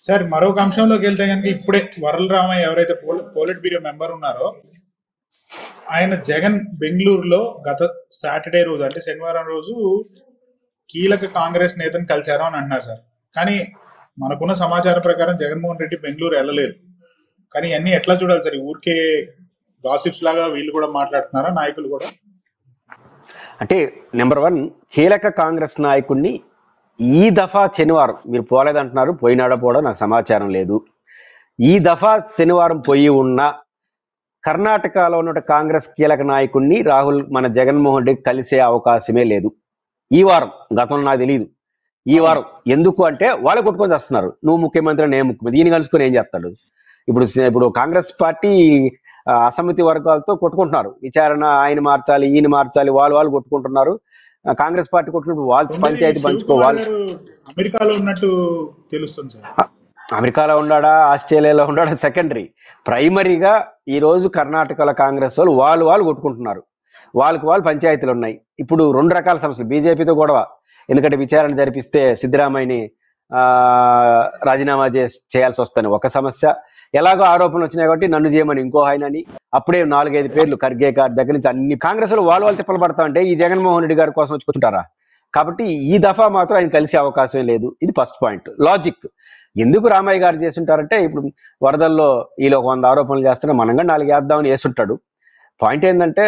Sir మరొక అంశంలోకి వెళ్తే కనుక ఇప్పుడే వరల రామయ్య ఎవరైతే పోలిట్ బ్యూరో మెంబర్ ఉన్నారో ఆయన జగన్ బెంగళూరులో గత సాటర్డే రోజు అంటే శనివారం రోజు కీలక కాంగ్రెస్ నేతను కలిశారు అని అంటున్నారు సార్. కానీ మనకున్న సమాచారం ప్రకారం జగన్మోహన్ రెడ్డి బెంగళూరు వెళ్ళలేదు. కానీ అన్ని ఎట్లా చూడాలి సార్? ఊరికే గాసిప్స్ లాగా వీళ్ళు కూడా మాట్లాడుతున్నారా నాయకులు కూడా? అంటే నెంబర్ 1 కీలక కాంగ్రెస్ నాయకుడిని ఈ దఫా శనివారం మీరు పోలేదంటున్నారు, పోయినాడో పోవడం నాకు సమాచారం లేదు. ఈ దఫా శనివారం పోయి ఉన్న కర్ణాటకలో ఉన్న కాంగ్రెస్ కీలక నాయకుడిని రాహుల్ మన జగన్మోహన్ రెడ్డి కలిసే అవకాశమే లేదు ఈ వారం. గతంలో నాకు తెలియదు. ఈ వారం ఎందుకు అంటే వాళ్ళు కొట్టుకొని చేస్తున్నారు, నువ్వు ముఖ్యమంత్రి నేను ముఖ్యమంత్రి, ఈయన కలుసుకొని ఏం చేస్తాడు? ఇప్పుడు కాంగ్రెస్ పార్టీ అసమ్మతి వర్గాలతో కొట్టుకుంటున్నారు, విచారణ ఆయన మార్చాలి ఈయన మార్చాలి, వాళ్ళు కొట్టుకుంటున్నారు. కాంగ్రెస్ పార్టీ కొట్టుకుంటూ వాళ్ళు పంచాయతీ పంచుకోవాలి. అమెరికాలో ఉన్నట్టు తెలుస్తుంది సార్. అమెరికాలో ఉన్నాడా ఆస్ట్రేలియాలో ఉన్నాడా సెకండరీ. ప్రైమరీగా ఈ రోజు కర్ణాటకలో కాంగ్రెస్ వాళ్ళు కొట్టుకుంటున్నారు, వాళ్ళు పంచాయతీలు ఉన్నాయి. ఇప్పుడు 2 రకాల సమస్యలు. బీజేపీతో గొడవ, ఎందుకంటే విచారణ జరిపిస్తే సిద్ధరామయ్యని రాజీనామా చేయాల్సి వస్తుంది ఒక సమస్య. ఎలాగో ఆరోపణలు వచ్చినాయి కాబట్టి నన్ను చేయమని ఇంకో ఆయనని, అప్పుడే 4-5 పేర్లు ఖర్గే గారి దగ్గర నుంచి అన్ని కాంగ్రెస్ వాళ్ళు తిప్పలు పడతా ఉంటే ఈ జగన్మోహన్ రెడ్డి గారి కోసం వచ్చుకుంటారా? కాబట్టి ఈ దఫా మాత్రం ఆయన కలిసే అవకాశమే లేదు. ఇది ఫస్ట్ పాయింట్. లాజిక్ ఎందుకు రామయ్య గారు చేస్తుంటారంటే, ఇప్పుడు వరదల్లో వీళ్ళు 100 ఆరోపణలు చేస్తున్నా మనంగా 4 వేద్దామని వేస్తుంటాడు. పాయింట్ ఏంటంటే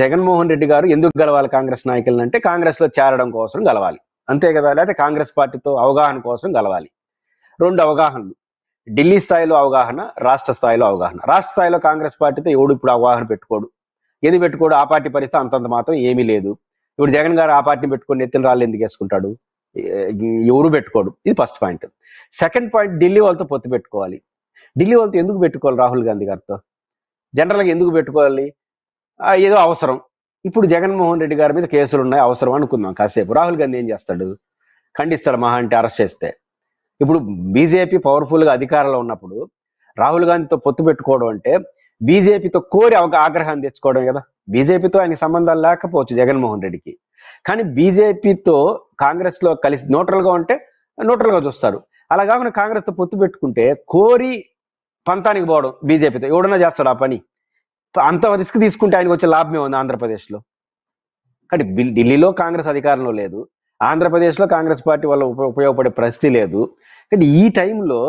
జగన్మోహన్ రెడ్డి గారు ఎందుకు గెలవాలి కాంగ్రెస్ నాయకులను అంటే కాంగ్రెస్ లో చేరడం కోసం గెలవాలి, అంతే కదా. లేకపోతే కాంగ్రెస్ పార్టీతో అవగాహన కోసం గెలవాలి. 2 అవగాహనలు, ఢిల్లీ స్థాయిలో అవగాహన, రాష్ట్ర స్థాయిలో అవగాహన. రాష్ట్ర స్థాయిలో కాంగ్రెస్ పార్టీతో ఎవడు ఇప్పుడు అవగాహన పెట్టుకోడు. ఏది పెట్టుకోడు? ఆ పార్టీ పరిస్థితి అంతంత మాత్రం ఏమీ లేదు. ఇప్పుడు జగన్ గారు ఆ పార్టీని పెట్టుకొని నెత్తిన రాళ్ళు ఎందుకు వేసుకుంటాడు? ఎవరు పెట్టుకోడు. ఇది first point. Second point, Delhi వాళ్ళతో పొత్తు పెట్టుకోవాలి. ఢిల్లీ వాళ్ళతో ఎందుకు పెట్టుకోవాలి? రాహుల్ గాంధీ గారితో జనరల్గా ఎందుకు పెట్టుకోవాలి? ఏదో అవసరం. ఇప్పుడు జగన్మోహన్ రెడ్డి గారి మీద కేసులు ఉన్నాయి, అవసరం అనుకుందాం కాసేపు. రాహుల్ గాంధీ ఏం చేస్తాడు? ఖండిస్తాడు మహా అంటే అరెస్ట్ చేస్తే. ఇప్పుడు బీజేపీ పవర్ఫుల్గా అధికారంలో ఉన్నప్పుడు రాహుల్ గాంధీతో పొత్తు పెట్టుకోవడం అంటే బీజేపీతో కోరి ఆగ్రహాన్ని తెచ్చుకోవడం కదా. బీజేపీతో ఆయన సంబంధాలు లేకపోవచ్చు జగన్మోహన్ రెడ్డికి, కానీ బీజేపీతో కాంగ్రెస్ లో కలిసి న్యూట్రల్గా ఉంటే న్యూట్రల్గా చూస్తారు. అలా కాకుండా కాంగ్రెస్తో పొత్తు పెట్టుకుంటే కోరి పంతానికి పోవడం బీజేపీతో ఎవడన్నా చేస్తాడు ఆ పని. అంత రిస్క్ తీసుకుంటే ఆయనకు వచ్చే లాభమే ఉంది ఆంధ్రప్రదేశ్లో. కానీ ఢిల్లీలో కాంగ్రెస్ అధికారంలో లేదు, ఆంధ్రప్రదేశ్లో కాంగ్రెస్ పార్టీ వల్ల ఉపయోగపడే పరిస్థితి లేదు. కానీ ఈ టైంలో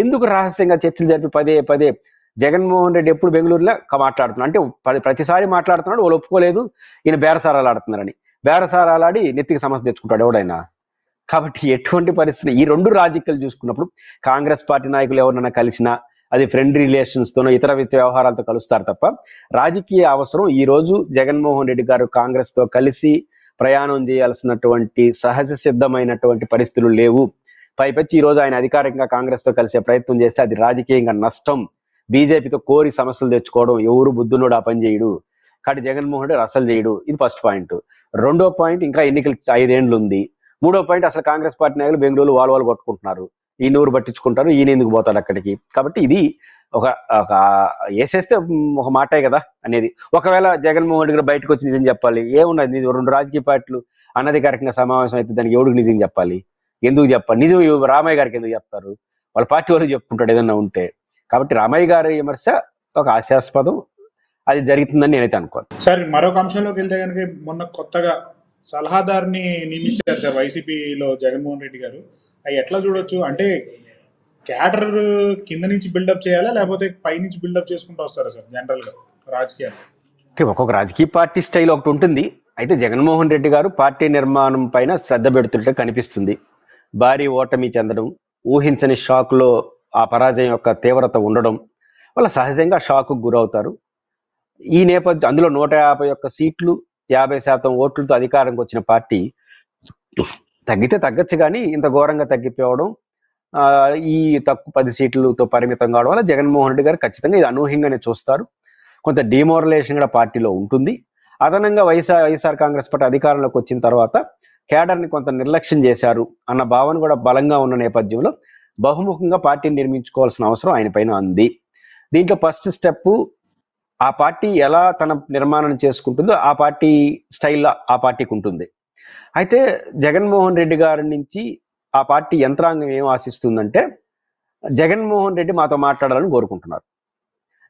ఎందుకు రహస్యంగా చర్చలు జరిపి పదే జగన్మోహన్ రెడ్డి ఎప్పుడు బెంగళూరులో మాట్లాడుతున్నాడు అంటే ప్రతిసారి మాట్లాడుతున్నాడు, వాళ్ళు ఒప్పుకోలేదు, ఈయన బేరసారాలు ఆడుతున్నారని. బేరసారాలు ఆడి నెత్తికి సమస్య తెచ్చుకుంటాడు ఎవడైనా. కాబట్టి ఎటువంటి పరిస్థితులు ఈ 2 రాజకీయాలు చూసుకున్నప్పుడు కాంగ్రెస్ పార్టీ నాయకులు ఎవరినైనా కలిసినా అది ఫ్రెండ్ రిలేషన్స్ తోనో ఇతర వ్యవహారాలతో కలుస్తారు తప్ప రాజకీయ అవసరం ఈ రోజు జగన్మోహన్ రెడ్డి గారు కాంగ్రెస్ తో కలిసి ప్రయాణం చేయాల్సినటువంటి సహజ సిద్ధమైనటువంటి పరిస్థితులు లేవు. పైపెచ్చి ఈ రోజు ఆయన అధికారికంగా కాంగ్రెస్ తో కలిసే ప్రయత్నం చేస్తే అది రాజకీయంగా నష్టం. బీజేపీతో కోరి సమస్యలు తెచ్చుకోవడం ఎవరు బుద్ధునుడు ఆ పని చేయడు. కాబట్టి జగన్మోహన్ రెడ్డి అసలు చేయడు. ఇది ఫస్ట్ పాయింట్. రెండో పాయింట్, ఇంకా ఎన్నికలు 5 ఏళ్ళు ఉంది. మూడో పాయింట్, అసలు కాంగ్రెస్ పార్టీ నాయకులు బెంగళూరు వాళ్ళు కొట్టుకుంటున్నారు, ఈ నూరు పట్టించుకుంటారు, ఈయన ఎందుకు పోతాడు అక్కడికి. కాబట్టి ఇది ఒక వేసేస్తే ఒక మాటే కదా అనేది. ఒకవేళ జగన్మోహన్ రెడ్డి గారు బయటకు వచ్చి నిజం చెప్పాలి, ఏమున్నది 2 రాజకీయ పార్టీలు అనధికారికంగా సమావేశం అయితే దానికి ఎవరికి నిజం చెప్పాలి? ఎందుకు చెప్పాలి? నిజం రామయ్య గారికి ఎందుకు చెప్తారు? వాళ్ళ పార్టీ వాళ్ళు చెప్పుకుంటాడు ఏదన్నా ఉంటే. కాబట్టి రామయ్య గారి విమర్శ ఒక హాస్యాస్పదం, అది జరుగుతుందని నేనైతే అనుకోను. సార్ మరొక అంశంలోకి వెళ్తే కనుక మొన్న కొత్తగా సలహాదారుని నియమించారు సార్ వైసీపీలో జగన్మోహన్ రెడ్డి గారు. అవి ఎట్లా చూడొచ్చు? అంటే క్యాడర్ కింద నుంచి బిల్డప్ చేయాలా లేకపోతే పై నుంచి బిల్డప్ చేసుకుంటూ వస్తారా సార్ జనరల్ గా రాజకీయాలు? ఒక్కొక్క రాజకీయ పార్టీ స్టైల్ ఒకటి ఉంటుంది. అయితే జగన్మోహన్ రెడ్డి గారు పార్టీ నిర్మాణం పైన శ్రద్ధ పెడుతుంటే కనిపిస్తుంది. భారీ ఓటమి చెందడం, ఊహించని షాక్లో ఆ పరాజయం యొక్క తీవ్రత ఉండడం వల్ల సహజంగా షాక్కు గురవుతారు. ఈ నేపథ్యం అందులో 151 సీట్లు 50% ఓట్లతో అధికారంకి వచ్చిన పార్టీ తగ్గితే తగ్గచ్చు, కానీ ఇంత ఘోరంగా తగ్గిపోవడం, ఈ తక్కువ 10 సీట్లతో పరిమితం కావడం వల్ల జగన్మోహన్ రెడ్డి గారు ఖచ్చితంగా ఇది అనూహ్యంగానే చూస్తారు. కొంత డిమోరలైజేషన్ కూడా పార్టీలో ఉంటుంది. అదనంగా వైఎస్ఆర్ కాంగ్రెస్ పార్టీ అధికారంలోకి వచ్చిన తర్వాత కేడర్ని కొంత నిర్లక్ష్యం చేశారు అన్న భావన కూడా బలంగా ఉన్న నేపథ్యంలో బహుముఖంగా పార్టీని నిర్మించుకోవాల్సిన అవసరం ఆయన పైన ఉంది. దీంట్లో ఫస్ట్ స్టెప్, ఆ పార్టీ ఎలా తన నిర్మాణం చేసుకుంటుందో ఆ పార్టీ స్టైల్లో ఆ పార్టీకి ఉంటుంది. అయితే జగన్మోహన్ రెడ్డి గారి నుంచి ఆ పార్టీ యంత్రాంగం ఏం ఆశిస్తుందంటే జగన్మోహన్ రెడ్డి మాతో మాట్లాడాలని కోరుకుంటున్నారు.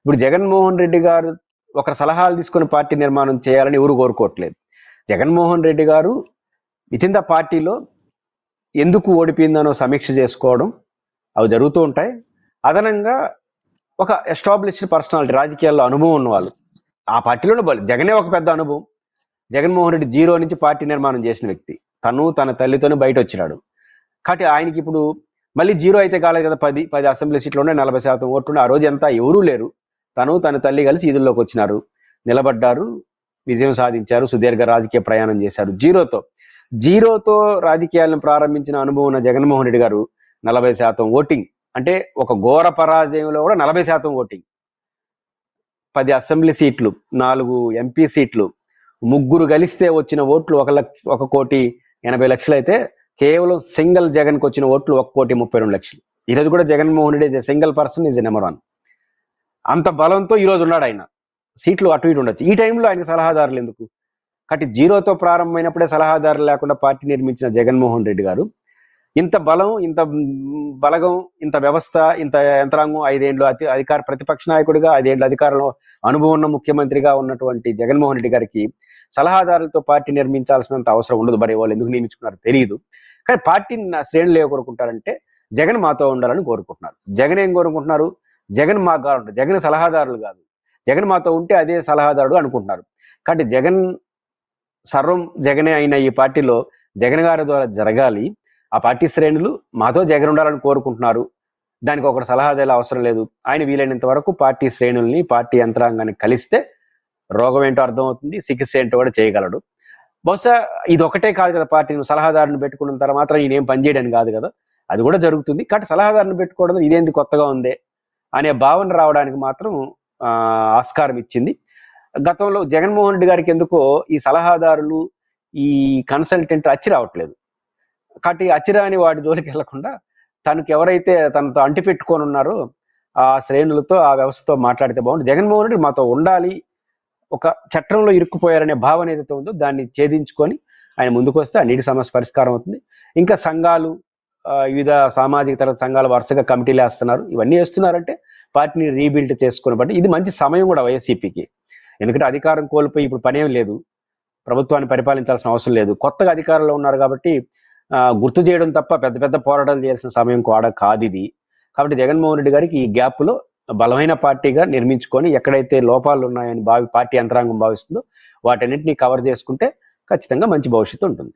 ఇప్పుడు జగన్మోహన్ రెడ్డి గారు ఒకరి సలహాలు తీసుకుని పార్టీ నిర్మాణం చేయాలని ఎవరు కోరుకోవట్లేదు. జగన్మోహన్ రెడ్డి గారు వితిన్ ద పార్టీలో ఎందుకు ఓడిపోయిందనో సమీక్ష చేసుకోవడం అవి జరుగుతూ ఉంటాయి. అదనంగా ఒక ఎస్టాబ్లిష్డ్ పర్సనాలిటీ, రాజకీయాల్లో అనుభవం ఉన్న వాళ్ళు ఆ పార్టీలోనే జగనే ఒక పెద్ద అనుభవం. జగన్మోహన్ రెడ్డి 0 నుంచి పార్టీ నిర్మాణం చేసిన వ్యక్తి. తను తన తల్లితోనే బయట వచ్చినాడు. కాబట్టి ఆయనకి ఇప్పుడు మళ్ళీ 0 అయితే కాలేదు కదా, 10 అసెంబ్లీ సీట్లు ఉన్నాయి, 40% ఓట్లు. ఆ రోజు ఎంత ఎవరూ లేరు. తను తన తల్లి కలిసి ఈదుల్లోకి వచ్చినారు, నిలబడ్డారు, విజయం సాధించారు, సుదీర్ఘ రాజకీయ ప్రయాణం చేశారు. జీరోతో రాజకీయాలను ప్రారంభించిన అనుభవం ఉన్న జగన్మోహన్ రెడ్డి గారు 40% ఓటింగ్ అంటే ఒక ఘోర పరాజయంలో కూడా 40% ఓటింగ్, 10 అసెంబ్లీ సీట్లు, 4 ఎంపీ సీట్లు, ముగ్గురు కలిస్తే వచ్చిన ఓట్లు 1,80,00,000 అయితే కేవలం సింగిల్ జగన్కి వచ్చిన ఓట్లు 1,32,00,000. ఈరోజు కూడా Jaganmohan Reddy single person is number 1. అంత బలంతో ఈరోజు ఉన్నాడు ఆయన. సీట్లు అటు ఇటు ఉండొచ్చు. ఈ టైంలో ఆయనకు సలహాదారులు ఎందుకు? కాబట్టి 0తో ప్రారంభమైనప్పుడే సలహాదారులు లేకుండా పార్టీ నిర్మించిన జగన్మోహన్ రెడ్డి గారు ఇంత బలం, ఇంత బలగం, ఇంత వ్యవస్థ, ఇంత యంత్రాంగం, 5 ఏళ్ళు అధికార ప్రతిపక్ష నాయకుడిగా, 5 ఏళ్ళు అధికారంలో అనుభవం ఉన్న ముఖ్యమంత్రిగా ఉన్నటువంటి జగన్మోహన్ రెడ్డి గారికి సలహాదారులతో పార్టీ నిర్మించాల్సినంత అవసరం ఉండదు. మరి వాళ్ళు ఎందుకు నియమించుకున్నారో తెలియదు. కానీ పార్టీని శ్రేణులు ఏం కోరుకుంటారంటే జగన్ మాతో ఉండాలని కోరుకుంటున్నారు. జగన్ ఏం కోరుకుంటున్నారు? జగన్ మాకు కాదు, జగన్ సలహాదారులు కాదు, జగన్ మాతో ఉంటే అదే సలహాదారుడు అనుకుంటున్నారు. కాబట్టి జగన్ సర్వం జగనే అయిన ఈ పార్టీలో జగన్ గారి ద్వారా జరగాలి. ఆ పార్టీ శ్రేణులు మాతో జగన్ ఉండాలని కోరుకుంటున్నారు. దానికి ఒకటి సలహాదారులు అవసరం లేదు. ఆయన వీలైనంత వరకు పార్టీ శ్రేణుల్ని, పార్టీ యంత్రాంగాన్ని కలిస్తే రోగం ఏంటో అర్థమవుతుంది, చికిత్స ఏంటో కూడా చేయగలడు. బహుశా ఇది ఒకటే కాదు కదా, పార్టీని సలహాదారుని పెట్టుకున్న తర్వాత మాత్రం ఈయన ఏం పనిచేయడానికి కాదు కదా, అది కూడా జరుగుతుంది. కాబట్టి సలహాదారుని పెట్టుకోవడం ఇదేంది కొత్తగా ఉందే అనే భావన రావడానికి మాత్రం ఆస్కారం ఇచ్చింది. గతంలో జగన్మోహన్ రెడ్డి గారికి ఎందుకో ఈ సలహాదారులు, ఈ కన్సల్టెంట్ అచ్చి రావట్లేదు. కాబట్టి అచ్చిరాని వాటి జోలికి వెళ్లకుండా తనకు ఎవరైతే తనతో అంటిపెట్టుకొని ఉన్నారో ఆ శ్రేణులతో, ఆ వ్యవస్థతో మాట్లాడితే బాగుంటుంది. జగన్మోహన్ రెడ్డి మాతో ఉండాలి, ఒక చట్టంలో ఇరుక్కుపోయారనే భావన ఏదైతే ఉందో దాన్ని ఛేదించుకొని ఆయన ముందుకు వస్తే ఆ నీటి సమస్య పరిష్కారం అవుతుంది. ఇంకా సంఘాలు, వివిధ సామాజిక తరగతి సంఘాలు వరుసగా కమిటీలు వేస్తున్నారు. ఇవన్నీ వేస్తున్నారంటే పార్టీని రీబిల్డ్ చేసుకుని బట్టి ఇది మంచి సమయం కూడా వైఎస్సీపీకి. ఎందుకంటే అధికారం కోల్పోయి ఇప్పుడు పనేం లేదు, ప్రభుత్వాన్ని పరిపాలించాల్సిన అవసరం లేదు, కొత్తగా అధికారంలో ఉన్నారు కాబట్టి గుర్తు చేయడం తప్ప పెద్ద పెద్ద పోరాటాలు చేయాల్సిన సమయం కూడా కాదు ఇది. కాబట్టి జగన్మోహన్ రెడ్డి గారికి ఈ గ్యాప్ లో బలమైన పార్టీగా నిర్మించుకొని ఎక్కడైతే లోపాలు ఉన్నాయని పార్టీ యంత్రాంగం భావిస్తుందో వాటన్నిటిని కవర్ చేసుకుంటే ఖచ్చితంగా మంచి భవిష్యత్తు ఉంటుంది.